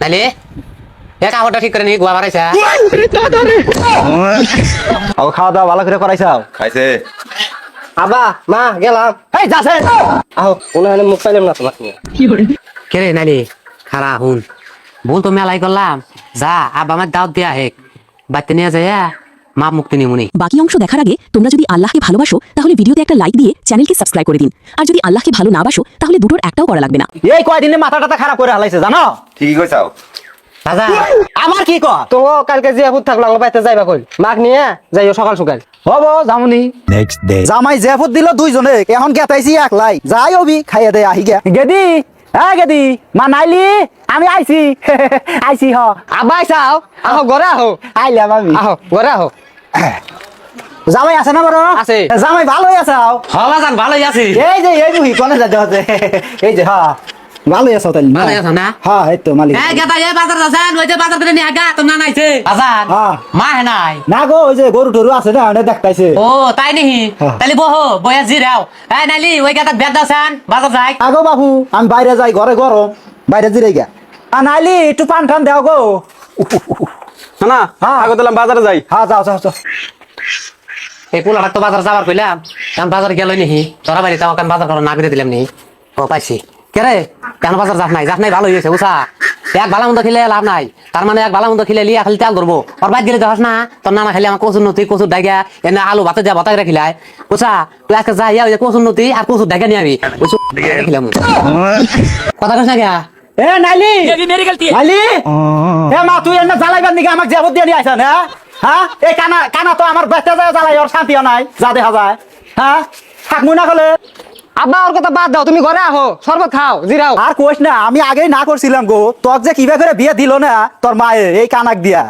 তাইলে এ কাপড়টা ঠিক করে নি গোয়া বাড়াইছা ও খাওয়া দাওয়া ভালো করে করাইছাও? খাইছে আবা মা গেলাম। এই যাচ্ছে আহ ওনানে মুখ পাইলাম না তোমার কে রে নাইলে খারা হুন বল তো মেলাই করলাম যা আব্বা আমার দাওয়াত দিয়া হেক বাইতে নিয়ে যায় মা মুক্তি নিমুনি। বাকি অংশ দেখার আগে তোমরা যদি আল্লাহকে ভালোবাসো তাহলে ভিডিওতে একটা লাইক দিয়ে চ্যানেলকে সাবস্ক্রাইব করে দিন, আর যদি আল্লাহকে ভালো না বাসো তাহলে দুটোর একটাও করা লাগবে না। এই কয়দিনে মাথাটা খারাপ করে হালাইছে জানো? ঠিকই কইছাও দাদা আমার কি কর তো কালকে জিয়া ফুট থাকলো আমার বাইতে যাইবা কই মাগ নিয়ে যাইও সকাল সকাল হবো জামুনি। নেক্সট ডে জামাই জেফত দিল দুইজনে, এখন গেতাইছি একলাই যাই হবি খাইয়া দে আহি গে গেদি হ্যাঁ গেদি মা নাইলি আমি আইছি আইছি হ আবা আইসাও আহ ঘরে আহ আইলাম আমি। আহ ঘরে আহ জামাই আছে না বড়? আছে। জামাই ভালোই আছে আও। হলা জান ভালোই আছি। এই যে এই বুহি কোনে যাতে হতে এই যে হ্যাঁ ভালোই আছো তাই ভালোই আছো না? হ্যাঁ এই তো মালিক। এই গেতা এই বাজার যাচ্ছেন ওই যে বাজার করে নিয়ে আগা তো না নাইছে বাজার হ্যাঁ। মা হে নাই। না গো ওই যে গরু টরু আছে না ওটা দেখতাইছে। ও তাই নেহি হ্যাঁ। তাইলে বহো বয়া জিরাও এই নাইলি ওই গেতা বেদ দাছেন বাজার যাই। আগো বাবু আমি বাইরে যাই ঘরে গরম বাইরে জিরে গা নাইলি একটু পান টান দেও গো। না হ্যাঁ। আগে দিলাম বাজারে যাই। হ্যাঁ যাও যাও যাও। এই পোলাটা তো বাজার যাবার কইলাম কারণ বাজার গেল নিহি তোরা বাড়িতে আমার কারণ বাজার করা না করে দিলাম নি। ও পাইছি কে রে কেন বাজার যাস নাই ভালো হয়েছে বুঝা এক ভালো মন্দ খেলে লাভ নাই তার মানে এক ভালো মন্দ খেলে লিয়া খালি তেল ধরবো ওর বাইক গেলে যাস না তোর নানা খালি আমার কচুর নতি কচুর ডাইগা এনে আলু ভাতে যা ভাতা খিলাই বুঝা তুই আজকে যাই ওই যে কচুর নতি আর কচুর ডাইগা নিয়ে আবি খেলাম কথা কস না গিয়া এ নাইলি নাইলি এ মা তুই এনে জ্বালাইবার নিকে আমাকে জেবত দিয়ে নিয়ে আইছান হ্যাঁ হ্যাঁ এই কানা কানা তো আমার বেঁচতে যায় জ্বালাই ওর শান্তিও নাই যা দেখা যায় হ্যাঁ থাকবো না কলে আব্বা ওর কথা বাদ দাও তুমি ঘরে আহো শরবত খাও জিরাও। আর কোশ না আমি আগেই না করছিলাম গো তোর যে কিবা করে বিয়ে দিল না তোর মায়ে এই কানাক দিয়া